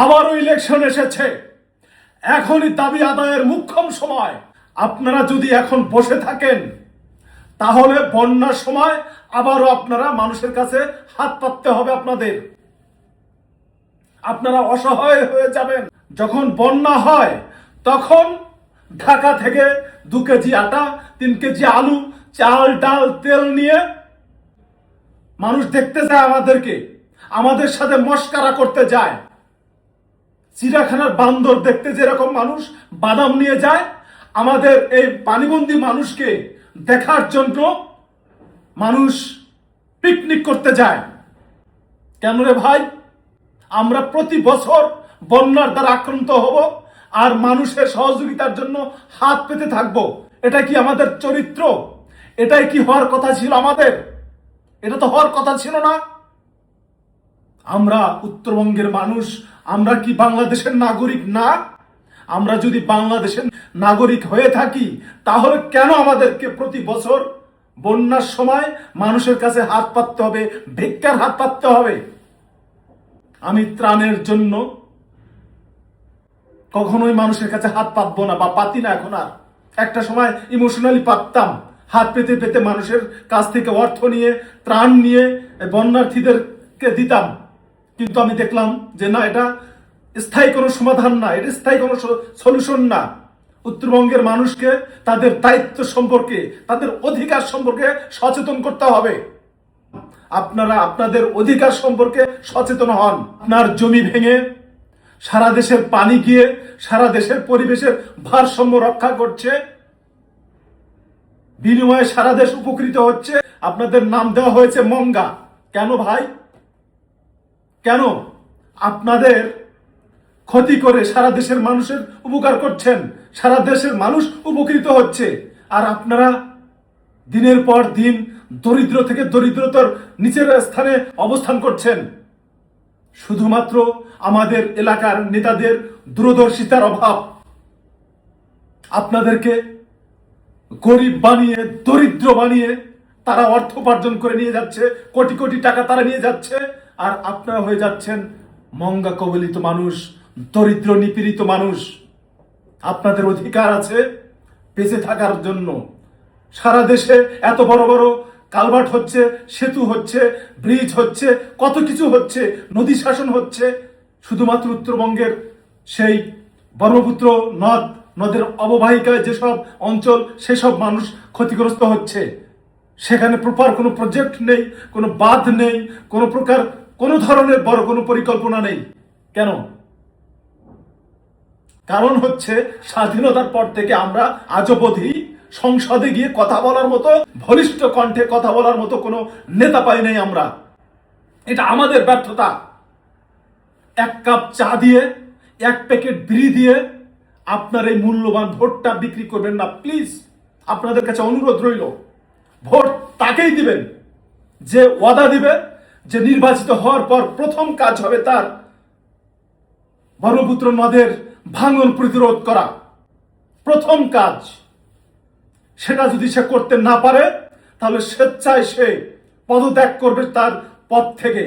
আবারও ইলেকশন এসেছে, এখনই দাবি আদায়ের মোক্ষম সময়। আপনারা যদি এখন বসে থাকেন তাহলে বন্যার সময় আবারও আপনারা মানুষের কাছে হাত পাততে হবে। আপনারা অসহায় হয়ে যাবেন। যখন বন্যা হয় তখন ঢাকা থেকে 2 কেজি আটা, 3 কেজি আলু, চাল, ডাল, তেল নিয়ে মানুষ দেখতে যায় আমাদেরকে, আমাদের সাথে মস্কারা করতে যায়। চিড়িয়াখানার বান্দর দেখতে যেরকম মানুষ বাদাম নিয়ে যায়, আমাদের এই পানিবন্দী মানুষকে দেখার জন্য মানুষ পিকনিক করতে যায়। কেন রে ভাই? আমরা প্রতি বছর বন্যার দ্বারা আক্রান্ত হব আর মানুষের সহযোগিতার জন্য হাত পেতে থাকবো। এটা কি আমাদের চরিত্র? এটাই কি হওয়ার কথা ছিল আমাদের? এটা তো হওয়ার কথা ছিল না। আমরা উত্তরবঙ্গের মানুষ, আমরা কি বাংলাদেশের নাগরিক না? আমরা যদি বাংলাদেশের নাগরিক হয়ে থাকি তাহলে কেন আমাদেরকে প্রতি বছর বন্যার সময় মানুষের কাছে হাত পাততে হবে, ভিক্ষার হাত পাততে হবে? আমি ত্রাণের জন্য কখনোই মানুষের কাছে হাত পাতবো না, বা পাতি না এখন আর। একটা সময় ইমোশনালি পাততাম, হাত পেতে পেতে মানুষের কাছ থেকে অর্থ নিয়ে, ত্রাণ নিয়ে বন্যার্থীদেরকে দিতাম। কিন্তু আমি দেখলাম যে না, এটা স্থায়ী কোনো সমাধান না, এটা স্থায়ী কোনো সলিউশন না। উত্তরবঙ্গের মানুষকে তাদের দায়িত্ব সম্পর্কে, তাদের অধিকার সম্পর্কে সচেতন করতে হবে। আপনারা আপনাদের অধিকার সম্পর্কে সচেতন হন। আপনার জমি ভেঙে সারা দেশের পানি গিয়ে সারা দেশের পরিবেশের ভারসাম্য রক্ষা করছে, বিনিময়ে সারা দেশ উপকৃত হচ্ছে। আপনাদের নাম দেওয়া হয়েছে মঙ্গা। কেন ভাই? কেন? আপনাদের ক্ষতি করে সারা দেশের মানুষের উপকার করছেন, সারা দেশের মানুষ উপকৃত হচ্ছে, আর আপনারা দিনের পর দিন দরিদ্র থেকে দরিদ্রতর নিচের স্থানে অবস্থান করছেন। শুধুমাত্র আমাদের এলাকার নেতাদের দূরদর্শিতার অভাব আপনাদেরকে গরিব বানিয়ে, দরিদ্র বানিয়ে তারা অর্থ উপার্জন করে নিয়ে যাচ্ছে, কোটি কোটি টাকা তারা নিয়ে যাচ্ছে, আর আপনারা হয়ে যাচ্ছেন মঙ্গা কবলিত মানুষ, দরিদ্র নিপীড়িত মানুষ। আপনাদের অধিকার আছে বেঁচে থাকার জন্য। সারা দেশে এত বড় বড় কালভার্ট হচ্ছে, সেতু হচ্ছে, ব্রিজ হচ্ছে, কত কিছু হচ্ছে, নদী শাসন হচ্ছে। শুধুমাত্র উত্তরবঙ্গের সেই ব্রহ্মপুত্র নদের অববাহিকায় যেসব অঞ্চল, সেসব মানুষ ক্ষতিগ্রস্ত হচ্ছে। সেখানে প্রপার কোনো প্রজেক্ট নেই, কোনো বাঁধ নেই, কোনো প্রকার কোনো ধরনের বড় কোনো পরিকল্পনা নেই। কেন? কারণ হচ্ছে স্বাধীনতার পর থেকে আমরা আজ অবধি সংসদে গিয়ে কথা বলার মতো, বলিষ্ঠ কণ্ঠে কথা বলার মতো কোনো নেতা পাই নাই আমরা। এটা আমাদের ব্যর্থতা। 1 কাপ চা দিয়ে, 1 প্যাকেট বিড়ি দিয়ে আপনার এই মূল্যবান ভোটটা বিক্রি করবেন না প্লিজ। আপনাদের কাছে অনুরোধ রইল, ভোট তাকেই দিবেন যে ওয়াদা দিবে যে নির্বাচিত হওয়ার পর প্রথম কাজ হবে তার ব্রহ্মপুত্র নদের ভাঙন প্রতিরোধ করা। প্রথম কাজ। সেটা যদি সে করতে না পারে তাহলে স্বেচ্ছায় সে পদত্যাগ করবে তার পদ থেকে।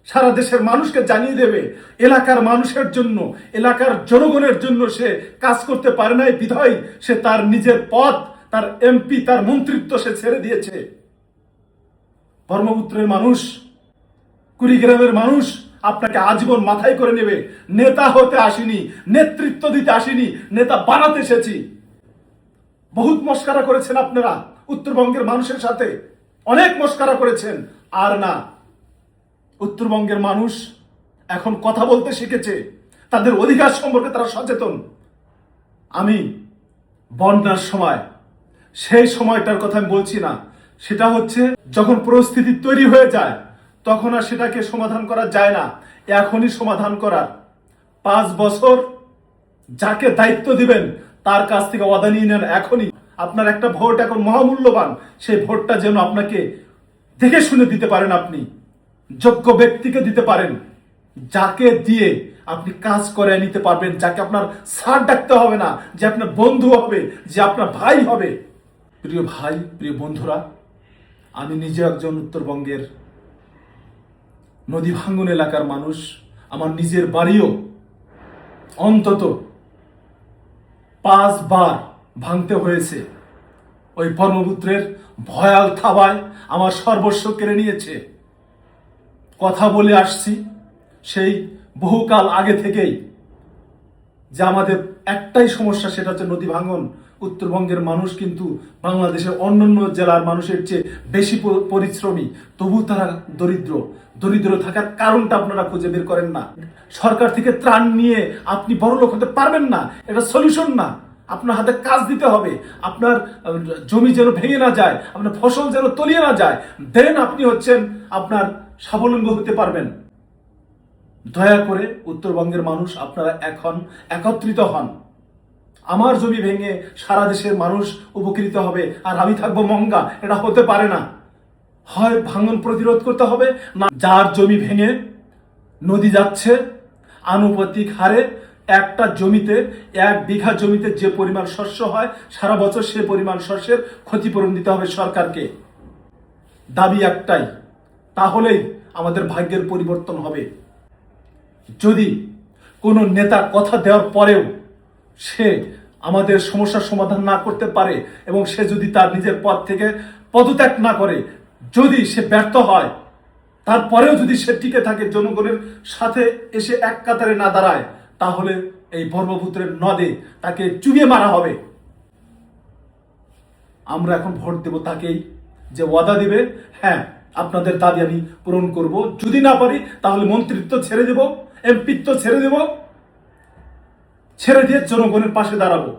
সারা দেশের মানুষকে জানিয়ে দেবে এলাকার মানুষের জন্য, এলাকার জনগণের জন্য সে কাজ করতে পারে নাই বিধায় সে তার নিজের পদ, তার এমপি, তার মন্ত্রিত্ব সে ছেড়ে দিয়েছে। ব্রহ্মপুত্রের মানুষ, কুড়িগ্রামের মানুষ আপনাকে আজীবন মাথায় করে নেবে। নেতা হতে আসিনি, নেতৃত্ব দিতে আসিনি, নেতা বানাতে এসেছি। বহুত মস্কারা করেছেন আপনারা উত্তরবঙ্গের মানুষের সাথে, অনেক মস্কারা করেছেন। আর না, উত্তরবঙ্গের মানুষ এখন কথা বলতে শিখেছে, তাদের অধিকার সম্পর্কে তারা সচেতন। আমি বন্যার সময়, সেই সময়টার কথা আমি বলছি না, সেটা হচ্ছে যখন পরিস্থিতি তৈরি হয়ে যায় তখন আর সেটাকে সমাধান করা যায় না। এখনই সমাধান করার। 5 বছর যাকে দায়িত্ব দিবেন তার কাছ থেকে ওয়াদা নিয়ে নেন এখনই। আপনার একটা ভোট এখন মহামূল্যবান, সেই ভোটটা যেন আপনাকে দেখে শুনে দিতে পারেন, আপনি যোগ্য ব্যক্তিকে দিতে পারেন, যাকে দিয়ে আপনি কাজ করে নিতে পারবেন, যাকে আপনার স্যার ডাকতে হবে না, যে আপনার বন্ধু হবে, যে আপনার ভাই হবে। প্রিয় ভাই, প্রিয় বন্ধুরা, আমি নিজে একজন উত্তরবঙ্গের নদী ভাঙ্গন এলাকার মানুষ। আমার নিজের বাড়িও অন্তত 5 বার ভাঙতে হয়েছে। ওই ব্রহ্মপুত্রের ভয়াল থাবায় আমার সর্বস্ব কেড়ে নিয়েছে। কথা বলে আসছি সেই বহুকাল আগে থেকেই যে আমাদের একটাই সমস্যা, সেটা হচ্ছে নদী ভাঙন। উত্তরবঙ্গের মানুষ কিন্তু বাংলাদেশের অন্যান্য জেলার মানুষের চেয়ে বেশি পরিশ্রমী, তবু তারা দরিদ্র। দরিদ্র থাকার কারণটা আপনারা খুঁজে বের করেন না। সরকার থেকে ত্রাণ নিয়ে আপনি বড়লোক হতে পারবেন না, এটা সলিউশন না। আপনার হাতে কাজ দিতে হবে, আপনার জমি যেন ভেঙে না যায়, আপনার ফসল যেন তলিয়ে না যায়, দেন আপনি হচ্ছেন আপনার স্বাবলম্বী হতে পারবেন। দয়া করে উত্তরবঙ্গের মানুষ আপনারা এখন একত্রিত হন। আমার জমি ভেঙে সারা দেশের মানুষ উপকৃত হবে আর আমি থাকবো মঙ্গা, এটা হতে পারে না। হয় ভাঙন প্রতিরোধ করতে হবে, না যার জমি ভেঙে নদী যাচ্ছে আনুপাতিক হারে একটা জমিতে 1 বিঘা জমিতে যে পরিমাণ শস্য হয় সারা বছর সে পরিমাণ শস্যের ক্ষতিপূরণ দিতে হবে সরকারকে। দাবি একটাই, তাহলেই আমাদের ভাগ্যের পরিবর্তন হবে। যদি কোনো নেতা কথা দেওয়ার পরেও সে আমাদের সমস্যার সমাধান না করতে পারে এবং সে যদি তার নিজের পদ থেকে পদত্যাগ না করে, যদি সে ব্যর্থ হয়, তারপরেও যদি সে টিকে থাকে, জনগণের সাথে এসে এক কাতারে না দাঁড়ায়, তাহলে এই ব্রহ্মপুত্রের নদে তাকে চুবিয়ে মারা হবে। আমরা এখন ভোট দেব তাকেই, যে ওয়াদা দিবে হ্যাঁ আপনাদের দাবি আমি পূরণ করব। যদি না পারি তাহলে মন্ত্রিত্ব ছেড়ে দেব, এমপিত্ব ছেড়ে দেব, ছেড়ে দিয়ে জনগণের পাশে দাঁড়াবো।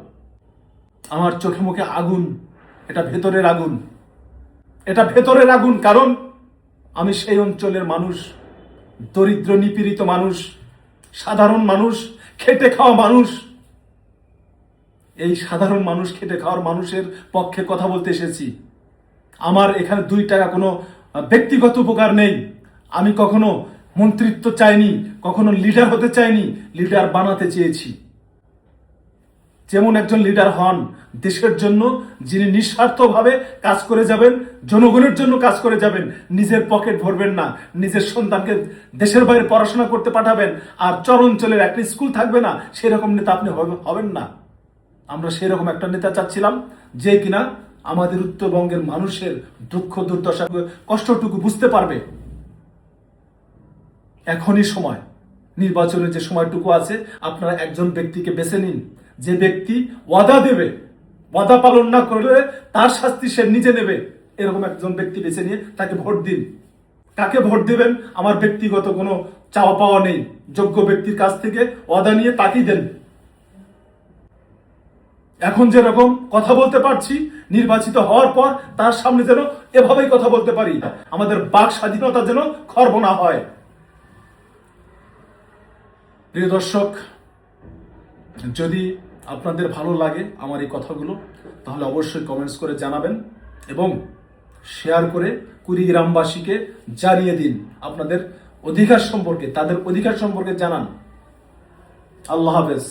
আমার চোখে মুখে আগুন, এটা ভেতরের আগুন, এটা ভেতরের আগুন। কারণ আমি সেই অঞ্চলের মানুষ, দরিদ্র নিপীড়িত মানুষ, সাধারণ মানুষ, খেটে খাওয়া মানুষ। এই সাধারণ মানুষ, খেটে খাওয়ার মানুষের পক্ষে কথা বলতে এসেছি। আমার এখানে 2 টাকা কোনো ব্যক্তিগত উপকার নেই। আমি কখনো মন্ত্রিত্ব চাইনি, কখনো লিডার হতে চাইনি, লিডার বানাতে চেয়েছি। যেমন একজন লিডার হন দেশের জন্য, যিনি নিঃস্বার্থভাবে কাজ করে যাবেন, জনগণের জন্য কাজ করে যাবেন, নিজের পকেট ভরবেন না, নিজের সন্তানকে দেশের বাইরে পড়াশোনা করতে পাঠাবেন আর চরাঞ্চলের একটা স্কুল থাকবে না, সেরকম নেতা আপনি হবেন না। আমরা সেরকম একটা নেতা চাচ্ছিলাম যে কিনা আমাদের উত্তরবঙ্গের মানুষের দুঃখ দুর্দশা কষ্টটুকু বুঝতে পারবে। এখনই সময়, নির্বাচনের যে সময়টুকু আছে, আপনারা একজন ব্যক্তিকে বেছে নিন, যে ব্যক্তি ওয়াদা দেবে, ওয়াদা পালন না করলে তার শাস্তি সে নিজে নেবে। এরকম একজন ব্যক্তি বেছে নিয়ে তাকে ভোট দিন। কাকে ভোট দিবেন আমার ব্যক্তিগত কোনো চাওয়া পাওয়া নেই, যোগ্য ব্যক্তির কাছ থেকে ওয়াদা নিয়ে তাকেই দেন। এখন যেরকম কথা বলতে পারছি, নির্বাচিত হওয়ার পর তার সামনে যেন এভাবেই কথা বলতে পারি, আমাদের বাক স্বাধীনতা যেন খর্ব না হয়। প্রিয় দর্শক, যদি আপনাদের ভালো লাগে আমার এই কথাগুলো, তাহলে অবশ্যই কমেন্টস করে জানাবেন এবং শেয়ার করে কুড়িগ্রামবাসীকে জানিয়ে দিন আপনাদের অধিকার সম্পর্কে, তাদের অধিকার সম্পর্কে জানান। আল্লাহ হাফেজ।